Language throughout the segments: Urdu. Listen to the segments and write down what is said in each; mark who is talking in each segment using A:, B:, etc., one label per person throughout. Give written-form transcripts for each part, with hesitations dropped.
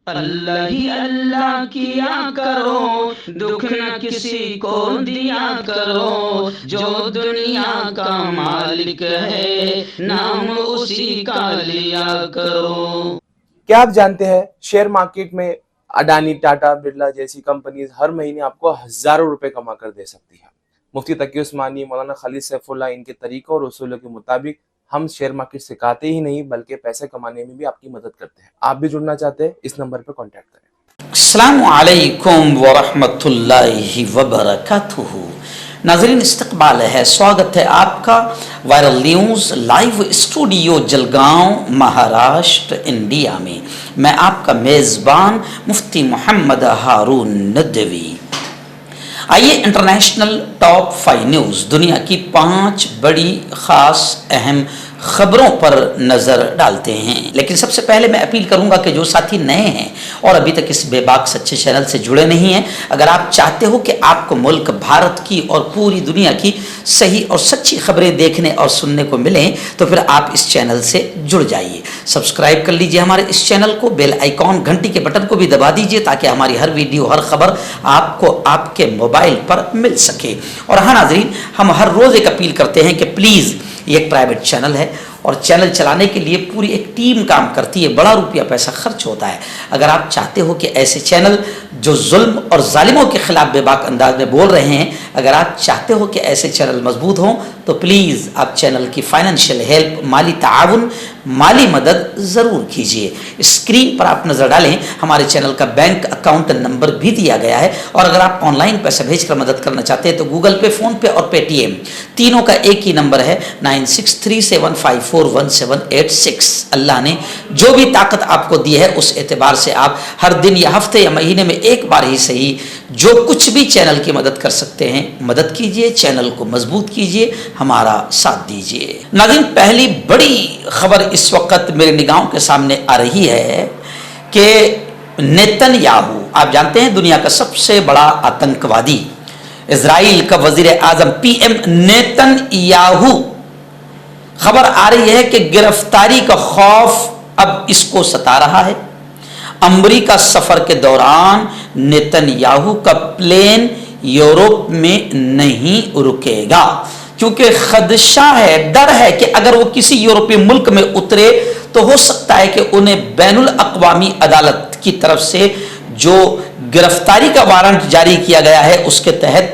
A: اللہ ہی اللہ کیا کرو، دکھ نہ کسی کو دیا کرو، جو دنیا کا مالک ہے نام اسی کا لیا کرو۔
B: کیا آپ جانتے ہیں شیئر مارکیٹ میں اڈانی، ٹاٹا، برلا جیسی کمپنیز ہر مہینے آپ کو ہزاروں روپے کما کر دے سکتی ہے۔ مفتی تقی عثمانی، مولانا خالد سیف اللہ، ان کے طریقوں اور اصولوں کے مطابق ہم شیئر مارکیٹ سکھاتے ہی نہیں بلکہ پیسے کمانے میں بھی آپ کی مدد کرتے ہیں۔ آپ بھی جڑنا چاہتے ہیں؟ اس نمبر پر کانٹیکٹ کریں۔
C: السلام علیکم ورحمۃ اللہ وبرکاتہ۔ ناظرین استقبال ہے، سواگت ہے آپ کا viral news live studio Jalgaon Maharashtra India میں۔ میں آپ کا میزبان مفتی محمد ہارون ندوی۔ آئیے انٹرنیشنل ٹاپ 5 نیوز، دنیا کی 5 بڑی خاص اہم خبروں پر نظر ڈالتے ہیں۔ لیکن سب سے پہلے میں اپیل کروں گا کہ جو ساتھی نئے ہیں اور ابھی تک اس بے باک سچے چینل سے جڑے نہیں ہیں، اگر آپ چاہتے ہو کہ آپ کو ملک بھارت کی اور پوری دنیا کی صحیح اور سچی خبریں دیکھنے اور سننے کو ملیں تو پھر آپ اس چینل سے جڑ جائیے۔ سبسکرائب کر لیجئے ہمارے اس چینل کو، بیل آئیکن گھنٹی کے بٹن کو بھی دبا دیجئے تاکہ ہماری ہر ویڈیو، ہر خبر آپ کو آپ کے موبائل پر مل سکے۔ اور ہاں ناظرین، ہم ہر روز ایک اپیل کرتے ہیں کہ پلیز، یہ ایک پرائیویٹ چینل ہے اور چینل چلانے کے لیے پوری ایک ٹیم کام کرتی ہے، بڑا روپیہ پیسہ خرچ ہوتا ہے۔ اگر آپ چاہتے ہو کہ ایسے چینل جو ظلم اور ظالموں کے خلاف بے باک انداز میں بول رہے ہیں، اگر آپ چاہتے ہو کہ ایسے چینل مضبوط ہوں تو پلیز آپ چینل کی فائنینشیل ہیلپ، مالی تعاون، مالی مدد ضرور کیجیے۔ اسکرین پر آپ نظر ڈالیں، ہمارے چینل کا بینک اکاؤنٹ نمبر بھی دیا گیا ہے، اور اگر آپ آن لائن پیسہ بھیج کر مدد کرنا چاہتے ہیں تو گوگل پے، فون پے اور پے ٹی ایم تینوں کا ایک ہی نمبر ہے 9637541786۔ اللہ نے جو بھی طاقت آپ کو دی ہے اس اعتبار سے آپ ہر دن یا ہفتے یا مہینے میں ایک بار ہی صحیح جو کچھ بھی چینل کی مدد کر سکتے ہیں مدد کیجیے، چینل کو مضبوط کیجیے، ہمارا ساتھ دیجیے۔ ناظرین، پہلی بڑی خبر اس وقت میرے نگاہوں کے سامنے آ رہی ہے کہ نیتن یاہو، آپ جانتے ہیں دنیا کا سب سے بڑا آتنکوادی، اسرائیل کا وزیر اعظم پی ایم نیتن یاہو، خبر آ رہی ہے کہ گرفتاری کا خوف اب اس کو ستا رہا ہے۔ امریکہ سفر کے دوران نیتن یاہو کا پلین یورپ میں نہیں رکے گا، کیونکہ خدشہ ہے، ڈر ہے کہ اگر وہ کسی یورپی ملک میں اترے تو ہو سکتا ہے کہ انہیں بین الاقوامی عدالت کی طرف سے جو گرفتاری کا وارنٹ جاری کیا گیا ہے اس کے تحت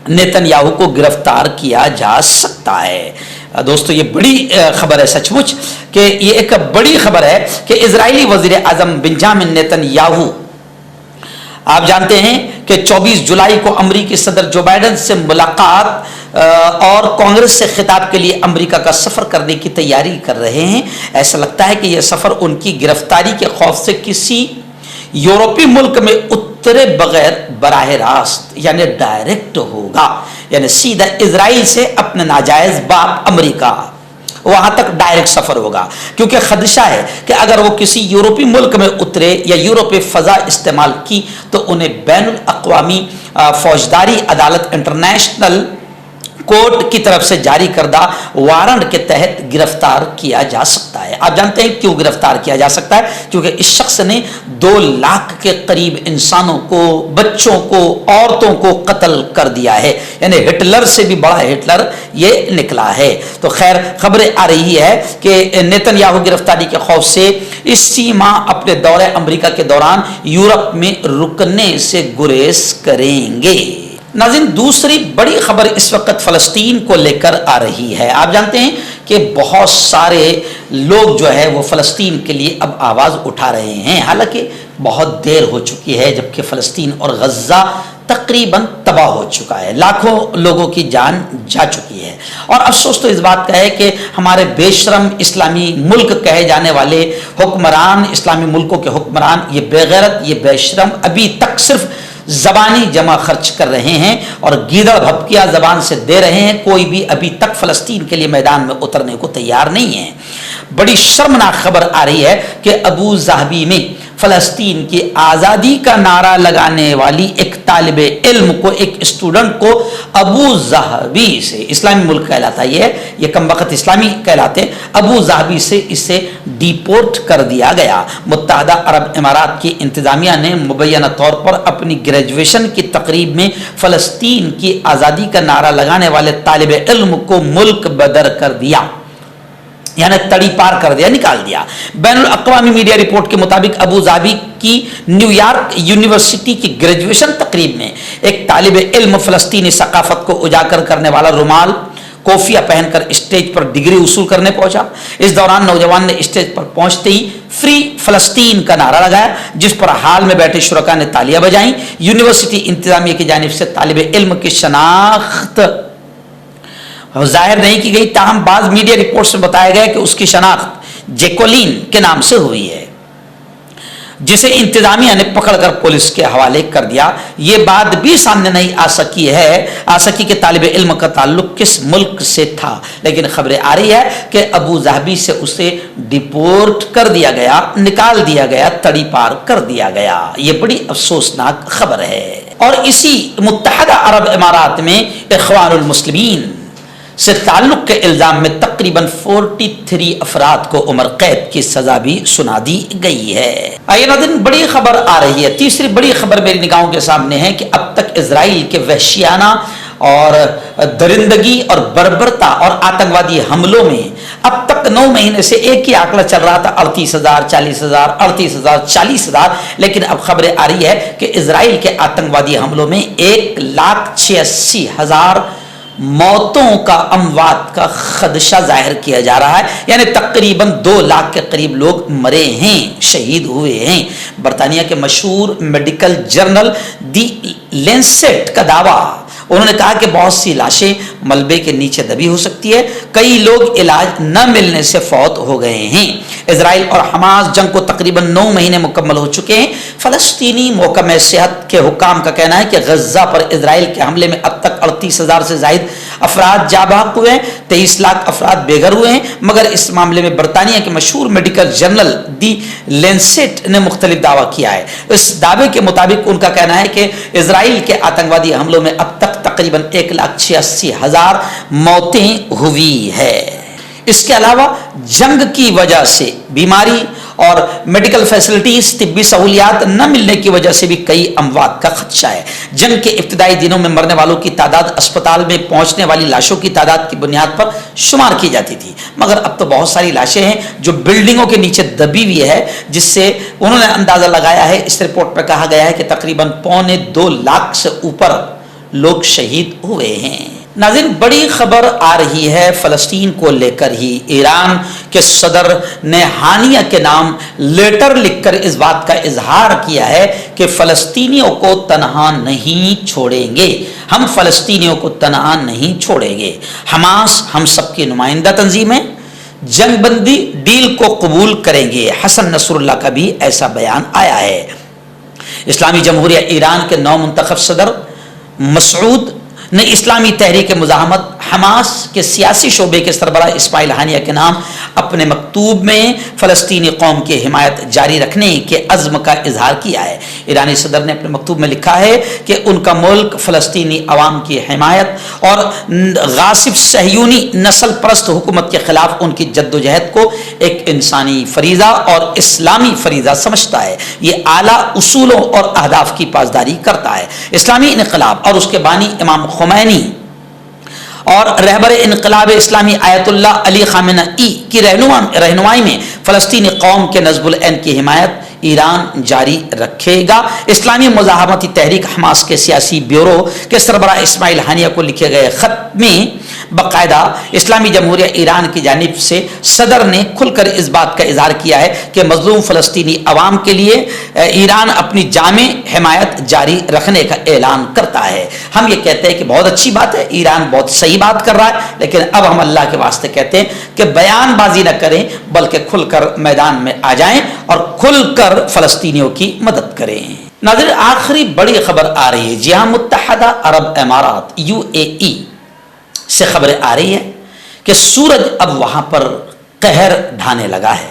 C: نیتن یاہو کو گرفتار کیا جا سکتا ہے۔ دوستو، یہ بڑی خبر ہے سچ مچ، کہ یہ ایک بڑی خبر ہے کہ اسرائیلی وزیر اعظم بنجامن نیتن یاہو، آپ جانتے ہیں کہ 24 جولائی کو امریکی صدر جو بائیڈن سے ملاقات اور کانگریس سے خطاب کے لیے امریکہ کا سفر کرنے کی تیاری کر رہے ہیں۔ ایسا لگتا ہے کہ یہ سفر ان کی گرفتاری کے خوف سے کسی یورپی ملک میں اترے بغیر براہ راست یعنی ڈائریکٹ ہوگا، یعنی سیدھا اسرائیل سے اپنے ناجائز باپ امریکہ وہاں تک ڈائریکٹ سفر ہوگا، کیونکہ خدشہ ہے کہ اگر وہ کسی یورپی ملک میں اترے یا یورپی فضا استعمال کی تو انہیں بین الاقوامی فوجداری عدالت انٹرنیشنل کورٹ کی طرف سے جاری کردہ وارنٹ کے تحت گرفتار کیا جا سکتا ہے۔ آپ جانتے ہیں کیوں گرفتار کیا جا سکتا ہے؟ کیونکہ اس شخص نے 2 لاکھ کے قریب انسانوں کو، بچوں کو، عورتوں کو قتل کر دیا ہے، یعنی ہٹلر سے بھی بڑا ہٹلر یہ نکلا ہے۔ تو خیر، خبریں آ رہی ہے کہ نیتن یاہو گرفتاری کے خوف سے اسی ماہ اپنے دورے امریکہ کے دوران یورپ میں رکنے سے گریز کریں گے۔ ناظرین، دوسری بڑی خبر اس وقت فلسطین کو لے کر آ رہی ہے۔ آپ جانتے ہیں کہ بہت سارے لوگ جو ہے وہ فلسطین کے لیے اب آواز اٹھا رہے ہیں، حالانکہ بہت دیر ہو چکی ہے، جبکہ فلسطین اور غزہ تقریباً تباہ ہو چکا ہے، لاکھوں لوگوں کی جان جا چکی ہے۔ اور افسوس تو اس بات کا ہے کہ ہمارے بے شرم اسلامی ملک کہے جانے والے حکمران، اسلامی ملکوں کے حکمران، یہ بے غیرت، یہ بے شرم ابھی تک صرف زبانی جمع خرچ کر رہے ہیں اور گیدڑ بھپکیاں زبان سے دے رہے ہیں، کوئی بھی ابھی تک فلسطین کے لیے میدان میں اترنے کو تیار نہیں ہے۔ بڑی شرمناک خبر آ رہی ہے کہ ابو ظہبی میں فلسطین کی آزادی کا نعرہ لگانے والی ایک طالب علم کو، ایک اسٹوڈنٹ کو ابو ظہبی سے، اسلامی ملک کہلاتا ہے یہ کم وقت اسلامی کہلاتے ہیں، ابو ظہبی سے اسے ڈیپورٹ کر دیا گیا۔ متحدہ عرب امارات کی انتظامیہ نے مبینہ طور پر اپنی گریجویشن کی تقریب میں فلسطین کی آزادی کا نعرہ لگانے والے طالب علم کو ملک بدر کر دیا، یعنی تڑی پار کر دیا، نکال دیا۔ بین الاقوامی میڈیا رپورٹ کے مطابق ابو ظہبی کی نیو یارک یونیورسٹی کی گریجویشن تقریب میں ایک طالب علم فلسطینی ثقافت کو اجاگر کرنے والا رومال کوفیہ پہن کر اسٹیج پر ڈگری وصول کرنے پہنچا۔ اس دوران نوجوان نے اسٹیج پر پہنچتے ہی فری فلسطین کا نعرہ لگایا، جس پر حال میں بیٹھے شرکاء نے تالیاں بجائیں۔ یونیورسٹی انتظامیہ کی جانب سے طالب علم کی شناخت ظاہر نہیں کی گئی، تاہم بعض میڈیا رپورٹس میں بتایا گیا کہ اس کی شناخت جیکولین کے نام سے ہوئی ہے، جسے انتظامیہ نے پکڑ کر پولیس کے حوالے کر دیا۔ یہ بات بھی سامنے نہیں آ سکی کہ طالب علم کا تعلق کس ملک سے تھا، لیکن خبریں آ رہی ہے کہ ابو ظہبی سے اسے ڈیپورٹ کر دیا گیا، نکال دیا گیا، تڑی پار کر دیا گیا۔ یہ بڑی افسوسناک خبر ہے۔ اور اسی متحدہ عرب امارات میں اخوان المسلمین سے تعلق کے الزام میں تقریباً 43 افراد کو عمر قید کی سزا بھی سنا دی گئی ہے۔ آئیے ناظرین، بڑی خبر آ رہی ہے۔ تیسری بڑی خبر میری نگاہوں کے سامنے ہے کہ اب تک اسرائیل کے وحشیانہ اور درندگی اور بربرتا اور آتنکوادی حملوں میں اب تک 9 مہینے سے ایک ہی آنکڑا چل رہا تھا، 38,000 40,000 38,000 40,000، لیکن اب خبریں آ رہی ہے کہ اسرائیل کے آتنکوادی حملوں میں 1,86,000 موتوں کا، اموات کا خدشہ ظاہر کیا جا رہا ہے، یعنی تقریباً 2 لاکھ کے قریب لوگ مرے ہیں، شہید ہوئے ہیں۔ برطانیہ کے مشہور میڈیکل جرنل دی لینسیٹ کا دعویٰ، انہوں نے کہا کہ بہت سی لاشیں ملبے کے نیچے دبی ہو سکتی ہے، کئی لوگ علاج نہ ملنے سے فوت ہو گئے ہیں۔ اسرائیل اور حماس جنگ کو تقریباً 9 مہینے مکمل ہو چکے ہیں۔ فلسطینی محکمہ صحت کے حکام کا کہنا ہے کہ غزہ پر اسرائیل کے حملے میں اب تک 38,000 سے زائد افراد جاں بحق ہوئے ہیں، 23 لاکھ افراد بے گھر ہوئے ہیں، مگر اس معاملے میں برطانیہ کے مشہور میڈیکل جرنل دی لینسیٹ نے مختلف دعویٰ کیا ہے۔ اس دعوے کے مطابق ان کا کہنا ہے کہ اسرائیل کے آتنکوادی حملوں میں اب تک تقریباً 1,86,000 موتیں ہوئی ہے۔ اس کے علاوہ جنگ کی وجہ سے بیماری اور میڈیکل فیسلٹیز، طبی سہولیات نہ ملنے کی وجہ سے بھی کئی اموات کا خدشہ ہے۔ جنگ کے ابتدائی دنوں میں مرنے والوں کی تعداد اسپتال میں پہنچنے والی لاشوں کی تعداد کی بنیاد پر شمار کی جاتی تھی، مگر اب تو بہت ساری لاشیں ہیں جو بلڈنگوں کے نیچے دبی ہوئی ہے، جس سے انہوں نے اندازہ لگایا ہے، اس رپورٹ میں کہا گیا ہے کہ تقریباً 2.25 لاکھ سے اوپر لوگ شہید ہوئے ہیں۔ ناظرین، بڑی خبر آ رہی ہے فلسطین کو لے کر ہی۔ ایران کے صدر نے ہانیہ کے نام لیٹر لکھ کر اس بات کا اظہار کیا ہے کہ فلسطینیوں کو تنہا نہیں چھوڑیں گے، ہم فلسطینیوں کو تنہا نہیں چھوڑیں گے۔ حماس ہم سب کی نمائندہ تنظیم ہے، جنگ بندی ڈیل کو قبول کریں گے۔ حسن نصر اللہ کا بھی ایسا بیان آیا ہے۔ اسلامی جمہوریہ ایران کے نو منتخب صدر مسعود نے اسلامی تحریک مزاحمت حماس کے سیاسی شعبے کے سربراہ اسماعیل ہانیہ کے نام اپنے مکتوب میں فلسطینی قوم کی حمایت جاری رکھنے کے عزم کا اظہار کیا ہے۔ ایرانی صدر نے اپنے مکتوب میں لکھا ہے کہ ان کا ملک فلسطینی عوام کی حمایت اور غاصب صہیونی نسل پرست حکومت کے خلاف ان کی جدوجہد کو ایک انسانی فریضہ اور اسلامی فریضہ سمجھتا ہے۔ یہ اعلیٰ اصولوں اور اہداف کی پاسداری کرتا ہے۔ اسلامی انقلاب اور اس کے بانی امام خمینی اور رہبر انقلاب اسلامی آیت اللہ علی خامنئی کی رہنمائی میں فلسطینی قوم کے نصب العین کی حمایت ایران جاری رکھے گا۔ اسلامی مزاحمتی تحریک حماس کے سیاسی بیورو کے سربراہ اسماعیل ہانیہ کو لکھے گئے خط میں باقاعدہ اسلامی جمہوریہ ایران کی جانب سے صدر نے کھل کر اس بات کا اظہار کیا ہے کہ مظلوم فلسطینی عوام کے لیے ایران اپنی جامع حمایت جاری رکھنے کا اعلان کرتا ہے۔ ہم یہ کہتے ہیں کہ بہت اچھی بات ہے، ایران بہت صحیح بات کر رہا ہے، لیکن اب ہم اللہ کے واسطے کہتے ہیں کہ بیان بازی نہ کریں، بلکہ کھل کر میدان میں آ جائیں اور کھل کر فلسطینیوں کی مدد کریں۔ ناظرین، آخری بڑی خبر آ رہی ہے۔ جی ہاں، متحدہ عرب امارات UAE سے خبریں آ رہی ہے کہ سورج اب وہاں پر قہر ڈھانے لگا ہے۔